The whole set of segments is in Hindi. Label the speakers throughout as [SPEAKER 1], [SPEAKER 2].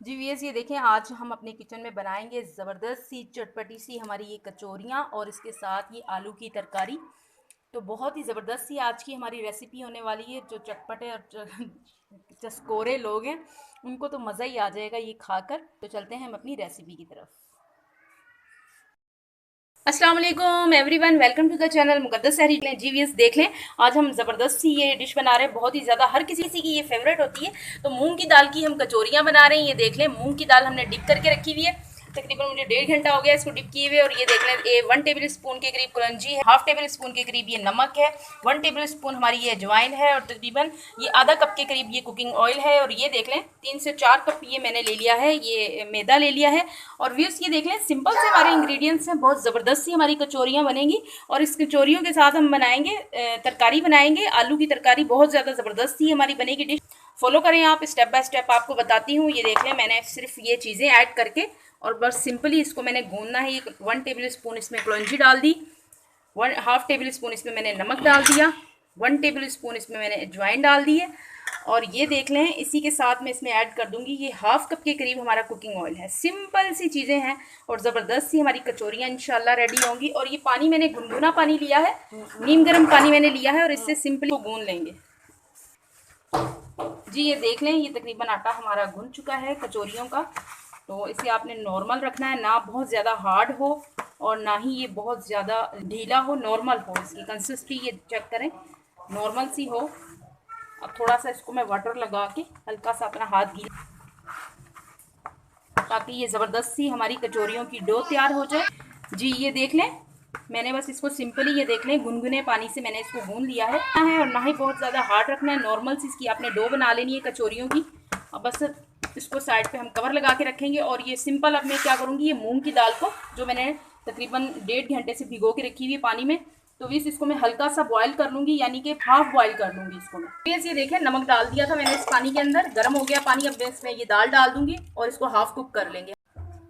[SPEAKER 1] जी वीएस, ये देखें आज हम अपने किचन में बनाएंगे ज़बरदस्त सी चटपटी सी हमारी ये कचौरियाँ और इसके साथ ये आलू की तरकारी। तो बहुत ही ज़बरदस्त सी आज की हमारी रेसिपी होने वाली है। जो चटपटे और चस्कोरे लोग हैं उनको तो मज़ा ही आ जाएगा ये खाकर। तो चलते हैं हम अपनी रेसिपी की तरफ। अस्सलाम वालेकुम everyone, welcome to the channel मुकद्दस सहरी। जीवीएस देख लें, आज हम ज़बरदस्त सी ये डिश बना रहे हैं। बहुत ही ज़्यादा हर किसी की ये फेवरेट होती है। तो मूंग की दाल की हम कचौरियाँ बना रहे हैं। ये देख लें, मूंग की दाल हमने डिप करके रखी हुई है। तकरीबन मुझे 1.5 घंटा हो गया इसको डिप किए हुए। और ये देख लें, ये 1 टेबल स्पून के करीब कलौंजी है, 1/2 टेबल स्पून के करीब ये नमक है, 1 टेबल स्पून हमारी ये अजवाइन है, और तकरीबन ये आधा कप के करीब ये कुकिंग ऑयल है। और ये देख लें 3 से 4 कप ये मैंने ले लिया है, ये मैदा ले लिया है। और व्यूअर्स ये देख लें, सिंपल से हमारे इंग्रेडिएंट्स हैं, बहुत ज़बरदस्त सी हमारी कचौरियाँ बनेंगी। और इस कचौरियों के साथ हम बनाएंगे तरकारी बनाएंगे, आलू की तरकारी। बहुत ज़्यादा ज़बरदस्त सी हमारी बनेगी डिश। फॉलो करें आप, स्टेप बाय स्टेप आपको बताती हूँ। ये देख लें, मैंने सिर्फ ये चीज़ें ऐड करके और बस सिंपली इसको मैंने गूंदना है। 1 टेबल स्पून इसमें कलौंजी डाल दी, 1/2 टेबल स्पून इसमें मैंने नमक डाल दिया, 1 टेबल स्पून इसमें मैंने अजवाइन डाल दी है। और ये देख लें, इसी के साथ मैं इसमें ऐड कर दूंगी ये 1/2 कप के करीब हमारा कुकिंग ऑयल है। सिंपल सी चीज़ें हैं और ज़बरदस्त सी हमारी कचौरियाँ इंशाल्लाह रेडी होंगी। और ये पानी मैंने गुनगुना पानी लिया है, नीम गर्म पानी मैंने लिया है, और इससे सिंपली गूंद लेंगे। जी ये देख लें, ये तकरीबन आटा हमारा गूंद चुका है कचौरियों का। तो इसे आपने नॉर्मल रखना है, ना बहुत ज़्यादा हार्ड हो और ना ही ये बहुत ज़्यादा ढीला हो, नॉर्मल हो। इसकी कंसिस्टेंसी ये चेक करें, नॉर्मल सी हो। अब थोड़ा सा इसको मैं वाटर लगा के हल्का सा अपना हाथ गीला, ताकि ये ज़बरदस्त सी हमारी कचौरियों की डो तैयार हो जाए। जी ये देख लें, मैंने बस इसको सिंपली ये देख लें गुनगुने पानी से मैंने इसको गूंद लिया है। और ना ही बहुत ज़्यादा हार्ड रखना है, नॉर्मल सी इसकी आपने डो बना लेनी है कचौरियों की। अब बस इसको साइड पे हम कवर लगा के रखेंगे। और ये सिंपल अब मैं क्या करूँगी, ये मूंग की दाल को जो मैंने तकरीबन 1.5 घंटे से भिगो के रखी हुई है पानी में, तो इस इसको मैं हल्का सा बॉयल कर लूँगी, यानी कि हाफ बॉयल कर लूँगी इसको मैं। प्लीज़ ये देखें, नमक डाल दिया था मैंने इस पानी के अंदर, गर्म हो गया पानी। अब मैं इसमें ये दाल डाल दूँगी और इसको हाफ कुक कर लेंगे।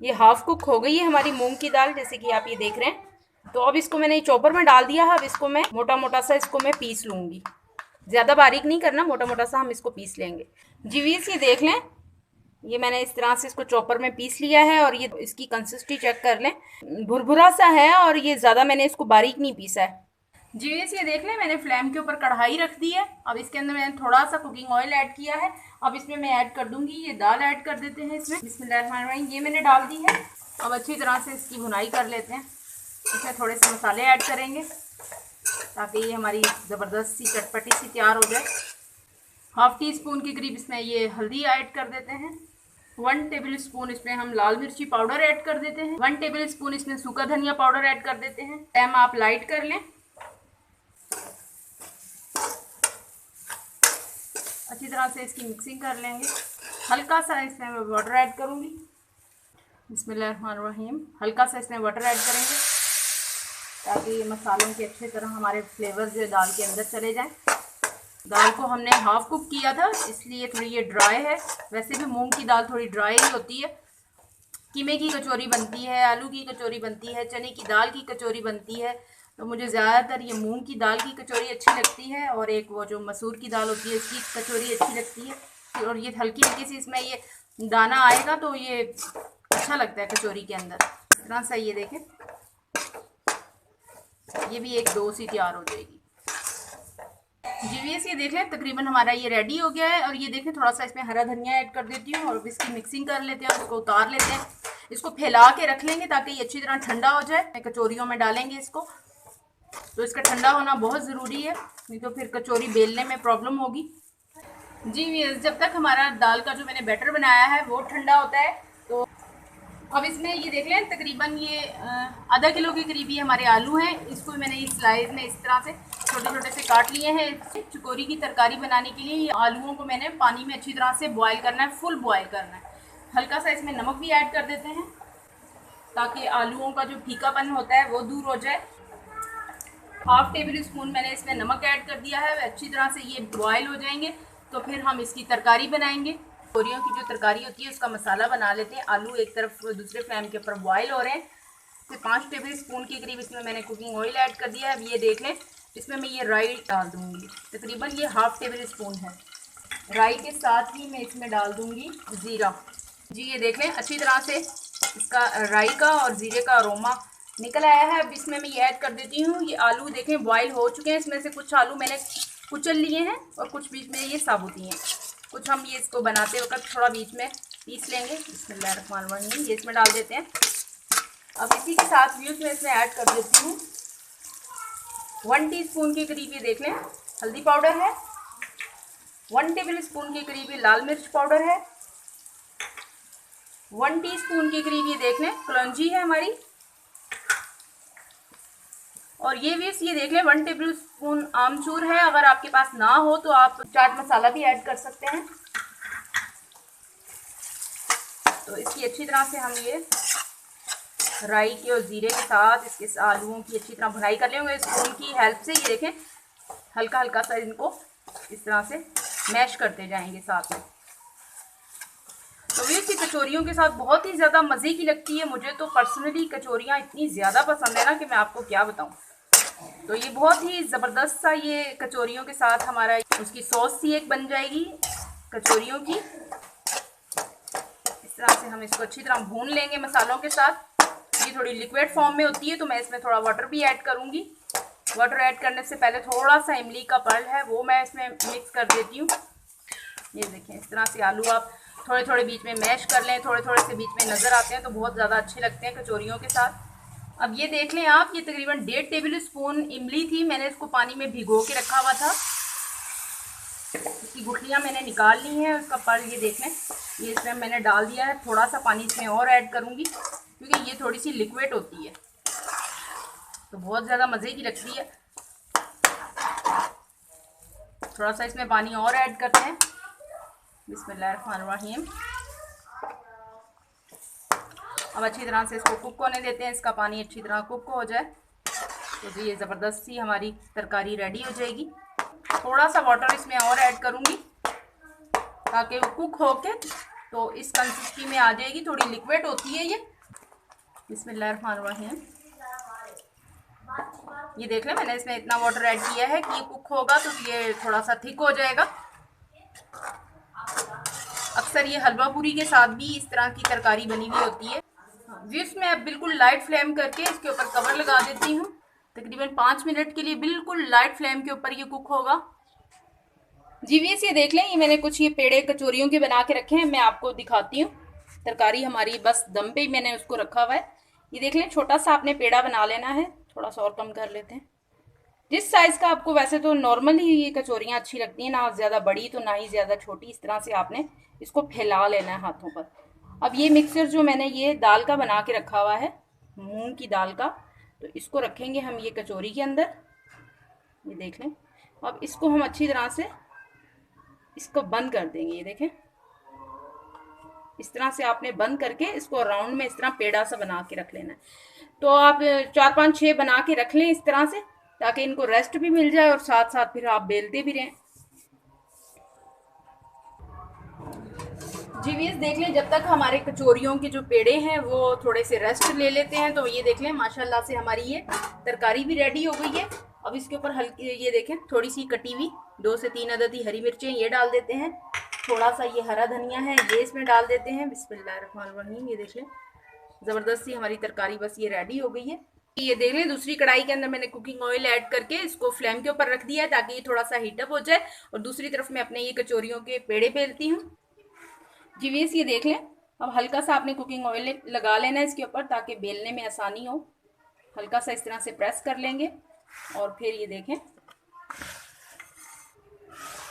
[SPEAKER 1] ये हाफ कुक हो गई है हमारी मूंग की दाल, जैसे कि आप ये देख रहे हैं। तो अब इसको मैंने चॉपर में डाल दिया है। अब इसको मैं मोटा मोटा सा इसको मैं पीस लूँगी, ज़्यादा बारीक नहीं करना, मोटा मोटा सा हम इसको पीस लेंगे। जी वीस ये देख लें, ये मैंने इस तरह से इसको चॉपर में पीस लिया है। और ये इसकी कंसिस्टेंसी चेक कर लें, भुरभुरा सा है और ये ज़्यादा मैंने इसको बारीक नहीं पीसा है। जी ये देख लें, मैंने फ्लेम के ऊपर कढ़ाई रख दी है। अब इसके अंदर मैंने थोड़ा सा कुकिंग ऑयल ऐड किया है। अब इसमें मैं ऐड कर दूंगी, ये दाल ऐड कर देते हैं इसमें। बिस्मिल्लाहिर्रहमानिर्रहीम, ये मैंने डाल दी है। अब अच्छी तरह से इसकी भुनाई कर लेते हैं। इसमें थोड़े से मसाले ऐड करेंगे ताकि ये हमारी ज़बरदस्त सी चटपटी सी तैयार हो जाए। 1/2 टी स्पून के करीब इसमें ये हल्दी ऐड कर देते हैं। 1 टेबल स्पून इसमें हम लाल मिर्ची पाउडर ऐड कर देते हैं। 1 टेबल स्पून इसमें सूखा धनिया पाउडर ऐड कर देते हैं। टाइम आप लाइट कर लें, अच्छी तरह से इसकी मिक्सिंग कर लेंगे। हल्का सा इसमें मैं वाटर ऐड करूँगी। बिस्मिल्लाहिर्रहमानिर्रहीम, हल्का सा इसमें वाटर ऐड करेंगे ताकि ये मसालों के अच्छे तरह हमारे फ्लेवर जो है दाल के अंदर चले जाएं। दाल को हमने हाफ कुक किया था, इसलिए थोड़ी ये ड्राई है। वैसे भी मूंग की दाल थोड़ी ड्राई ही होती है। कीमे की कचौरी बनती है, आलू की कचौरी बनती है, चने की दाल की कचौरी बनती है। तो मुझे ज़्यादातर ये मूंग की दाल की कचौरी अच्छी लगती है, और एक वो जो मसूर की दाल होती है उसकी कचौरी अच्छी लगती है। और ये हल्की हल्की सी इसमें ये दाना आएगा तो ये अच्छा लगता है कचौरी के अंदर। इतना सा ये देखें, ये भी एक डो सी तैयार हो जाएगी। जीवीएस ये देख लें, तकरीबन हमारा ये रेडी हो गया है। और ये देखें, थोड़ा सा इसमें हरा धनिया ऐड कर देती हूँ और इसकी मिक्सिंग कर लेते हैं, उसको उतार लेते हैं। इसको फैला के रख लेंगे ताकि ये अच्छी तरह ठंडा हो जाए। कचौरियों में डालेंगे इसको, तो इसका ठंडा होना बहुत ज़रूरी है, नहीं तो फिर कचौरी बेलने में प्रॉब्लम होगी। जी जब तक हमारा दाल का जो मैंने बैटर बनाया है वो ठंडा होता है, तो अब इसमें ये देख लें, तकरीबन ये आधा किलो के करीब ये हमारे आलू हैं। इसको मैंने इस स्लाइस में इस तरह से छोटे छोटे से काट लिए हैं। चकोरी की तरकारी बनाने के लिए ये आलूओं को मैंने पानी में अच्छी तरह से बॉयल करना है, फुल बॉयल करना है। हल्का सा इसमें नमक भी ऐड कर देते हैं ताकि आलूओं का जो फीकापन होता है वो दूर हो जाए। 1/2 टेबल स्पून मैंने इसमें नमक ऐड कर दिया है। अच्छी तरह से ये बॉयल हो जाएंगे तो फिर हम इसकी तरकारी बनाएंगे। कचौरियों की जो तरकारी होती है उसका मसाला बना लेते हैं। आलू एक तरफ दूसरे फ्लेम के ऊपर बॉयल हो रहे हैं। फिर 5 टेबल स्पून के करीब इसमें मैंने कुकिंग ऑयल ऐड कर दिया है। अब ये देख लें, इसमें मैं ये राई डाल दूँगी, तकरीबन ये 1/2 टेबल स्पून है। राई के साथ ही मैं इसमें डाल दूँगी ज़ीरा, जी ये देख लें अच्छी तरह से इसका राई का और ज़ीरे का अरोमा निकल आया है। अब इसमें मैं ये ऐड कर देती हूँ। ये आलू देखें बॉईल हो चुके हैं। इसमें से कुछ आलू मैंने कुचल लिए हैं और कुछ बीच में ये साबुत ही हैं। कुछ हम ये इसको बनाते वक्त थोड़ा बीच में पीस लेंगे। बिस्मिल्लाहिर्रहमानिर्रहीम। ये इसमें डाल देते हैं। अब इसी के साथ व्यूज़ में इसमें ऐड कर देती हूँ 1 टीस्पून के करीब ये देख लें हल्दी पाउडर है। 1 टेबल स्पून के करीब ये लाल मिर्च पाउडर है। 1 टीस्पून के करीब ये देख लें कलौंजी है हमारी। और ये भी ये देख लें 1 टेबल स्पून आमचूर है। अगर आपके पास ना हो तो आप चाट मसाला भी ऐड कर सकते हैं। तो इसकी अच्छी तरह से हम ये राई के और ज़ीरे के साथ इसके आलूओं की अच्छी तरह भुनाई कर लेंगे स्पून की हेल्प से। ये देखें हल्का हल्का सा इनको इस तरह से मैश करते जाएंगे साथ में। तो ये इसकी कचौरियों के साथ बहुत ही ज़्यादा मज़े की लगती है। मुझे तो पर्सनली कचौरियाँ इतनी ज़्यादा पसंद है ना कि मैं आपको क्या बताऊँ। तो ये बहुत ही ज़बरदस्त सा ये कचौरियों के साथ हमारा उसकी सॉस सी एक बन जाएगी कचौरियों की। इस तरह से हम इसको अच्छी तरह भून लेंगे मसालों के साथ। ये थोड़ी लिक्विड फॉर्म में होती है तो मैं इसमें थोड़ा वाटर भी ऐड करूँगी। वाटर ऐड करने से पहले थोड़ा सा इमली का पर्ल है वो मैं इसमें मिक्स कर देती हूँ। ये देखें इस तरह से आलू आप थोड़े थोड़े बीच में मैश कर लें। थोड़े थोड़े से बीच में नज़र आते हैं तो बहुत ज़्यादा अच्छे लगते हैं कचौरियों के साथ। अब ये देख लें आप ये तकरीबन 1.5 टेबल स्पून इमली थी। मैंने इसको पानी में भिगो के रखा हुआ था। इसकी गुठलियाँ मैंने निकाल ली हैं। उसका पर्ल ये देख लें ये इसमें मैंने डाल दिया है। थोड़ा सा पानी इसमें और ऐड करूँगी क्योंकि ये थोड़ी सी लिक्विड होती है तो बहुत ज़्यादा मज़े की लगती है। थोड़ा सा इसमें पानी और ऐड करते हैं। बिस्मिल्लाहिर्रहमानिर्रहीम। अब अच्छी तरह से इसको कुक होने देते हैं। इसका पानी अच्छी तरह कुक हो जाए तो ये ज़बरदस्त सी हमारी तरकारी रेडी हो जाएगी। थोड़ा सा वाटर इसमें और ऐड करूँगी ताकि वो कुक होके तो इस कंसिस्टेंसी में आ जाएगी। थोड़ी लिक्विड होती है ये। बिस्मिल्लाहिर्रहमानिर्रहीम। ये देख लें मैंने इसमें इतना वाटर ऐड किया है कि ये कुक होगा तो ये थोड़ा सा थिक हो जाएगा। अक्सर ये हलवा पूरी के साथ भी इस तरह की तरकारी बनी हुई होती है। व्यूअर्स मैं अब बिल्कुल लाइट फ्लेम करके इसके ऊपर कवर लगा देती हूँ। तकरीबन 5 मिनट के लिए बिल्कुल लाइट फ्लेम के ऊपर ये कुक होगा। जी व्यूअर्स ये देख लें ये मैंने कुछ ये पेड़े कचौरियों के बना के रखे हैं। मैं आपको दिखाती हूँ। तरकारी हमारी बस दम पे ही मैंने उसको रखा हुआ है। ये देख लें छोटा सा आपने पेड़ा बना लेना है। थोड़ा सा और कम कर लेते हैं जिस साइज़ का आपको। वैसे तो नॉर्मल ही ये कचौरियाँ अच्छी लगती हैं ना ज़्यादा बड़ी तो ना ही ज़्यादा छोटी। इस तरह से आपने इसको फैला लेना है हाथों पर। अब ये मिक्सचर जो मैंने ये दाल का बना के रखा हुआ है मूंग की दाल का तो इसको रखेंगे हम ये कचौरी के अंदर। ये देख लें अब इसको हम अच्छी तरह से इसको बंद कर देंगे। ये देखें इस तरह से आपने बंद करके इसको राउंड में इस तरह पेड़ा सा बना के रख लेना है। तो आप 4 5 6 बना के रख लें इस तरह से ताकि इनको रेस्ट भी मिल जाए और साथ साथ फिर आप बेलते भी रहें। जी व्यूअर्स देख लें जब तक हमारे कचौरियों के जो पेड़े हैं वो थोड़े से रेस्ट ले लेते हैं तो ये देख लें माशाल्लाह से हमारी ये तरकारी भी रेडी हो गई है। अब इसके ऊपर हल्की ये देखें थोड़ी सी कटी हुई 2 से 3 अदद ही हरी मिर्चें ये डाल देते हैं। थोड़ा सा ये हरा धनिया है ये इसमें डाल देते हैं। बिस्मिल्लाहिर्रहमानिर्रहीम। ये देख लें ज़बरदस्त सी हमारी तरकारी बस ये रेडी हो गई है। ये देख लें दूसरी कढ़ाई के अंदर मैंने कुकिंग ऑयल ऐड करके इसको फ्लेम के ऊपर रख दिया है ताकि ये थोड़ा सा हीटअप हो जाए और दूसरी तरफ मैं अपने ये कचौरियों के पेड़े बेलती हूँ। जी व्यूअर्स ये देख लें अब हल्का सा आपने कुकिंग ऑयल लगा लेना है इसके ऊपर ताकि बेलने में आसानी हो। हल्का सा इस तरह से प्रेस कर लेंगे और फिर ये देखें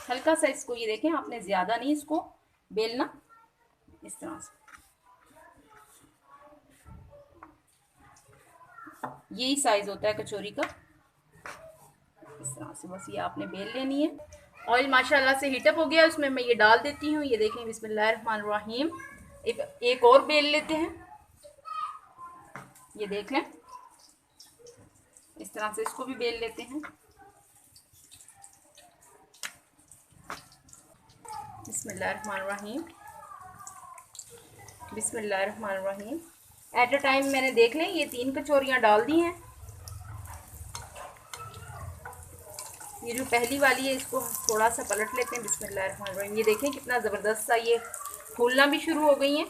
[SPEAKER 1] हल्का सा इसको ये देखें आपने ज़्यादा नहीं इसको बेलना। इस तरह से यही साइज़ होता है कचौरी का। इस तरह से बस ये आपने बेल लेनी है। ऑयल माशाल्लाह से हीटअप हो गया उसमें मैं ये डाल देती हूँ। ये देखें बिस्मिल्लाहिर्रहमानिर्रहीम। एक और बेल लेते हैं। ये देख लें इस तरह से इसको भी बेल लेते हैं। बिस्मिल्लाहिर्रहमानिर्रहीम बिस्मिल्लाहिर्रहमानिर्रहीम। एट अ टाइम मैंने देख लें ये 3 कचौरियाँ डाल दी हैं। ये जो पहली वाली है इसको थोड़ा सा पलट लेते हैं। बिस्मिल्लाहिर्रहमानिर्रहीम। ये देखें कितना ज़बरदस्त सा ये फूलना भी शुरू हो गई हैं।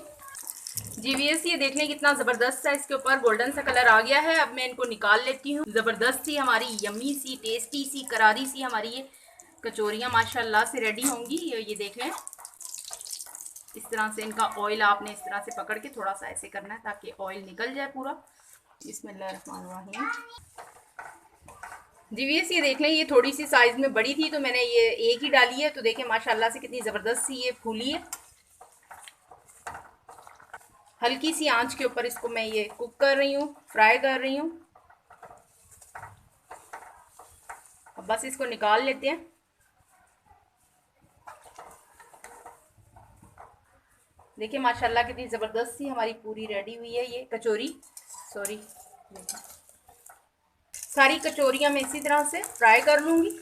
[SPEAKER 1] जी वीएस ये देख लें कितना ज़बरदस्त सा इसके ऊपर गोल्डन सा कलर आ गया है। अब मैं इनको निकाल लेती हूँ। ज़बरदस्त सी हमारी यम्मी सी टेस्टी सी करारी सी हमारी ये कचौरियाँ माशाल्लाह से रेडी होंगी। ये देख लें, इस तरह से इनका ऑयल आपने इस तरह से पकड़ के थोड़ा सा ऐसे करना है ताकि ऑयल निकल जाए पूरा। बिस्मिल्लाहिर्रहमानिर्रहीम। जी वीएस ये देख लें, ये थोड़ी सी साइज़ में बड़ी थी तो मैंने ये एक ही डाली है। तो देखें माशाल्लाह से कितनी ज़बरदस्त सी ये फूली है। हल्की सी आंच के ऊपर इसको मैं ये कुक कर रही हूँ, फ्राई कर रही हूँ। अब बस इसको निकाल लेते हैं। देखिए माशाल्लाह कितनी ज़बरदस्त सी हमारी पूरी रेडी हुई है ये कचौरी। सॉरी, सारी कचौरियाँ मैं इसी तरह से फ्राई कर लूँगी।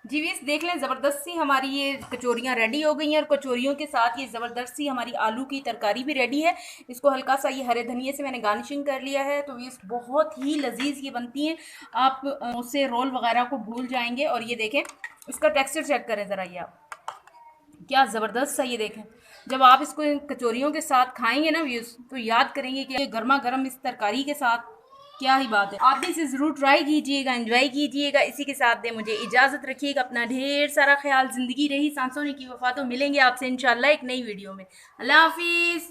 [SPEAKER 1] जी वीस देख लें, ज़बरदस्त सी हमारी ये कचौरियाँ रेडी हो गई हैं और कचौरियों के साथ ये ज़बरदस्त सी हमारी आलू की तरकारी भी रेडी है। इसको हल्का सा ये हरे धनिए से मैंने गार्निशिंग कर लिया है। तो वीस बहुत ही लजीज ये बनती हैं, आप उससे रोल वगैरह को भूल जाएंगे। और ये देखें इसका टेक्सचर चेक करें ज़रा, ये आप क्या ज़बरदस्त सा ये देखें। जब आप इसको कचौरियों के साथ खाएंगे ना व्यूज़, तो याद करेंगे कि गर्मा गर्म इस तरकारी के साथ क्या ही बात है। आप भी इसे ज़रूर ट्राई कीजिएगा, एंजॉय कीजिएगा। इसी के साथ दे मुझे इजाज़त रखिएगा। अपना ढेर सारा ख्याल। ज़िंदगी रही सांसों की वफा। तो मिलेंगे आपसे इंशाल्लाह एक नई वीडियो में। अल्लाह हाफिज़।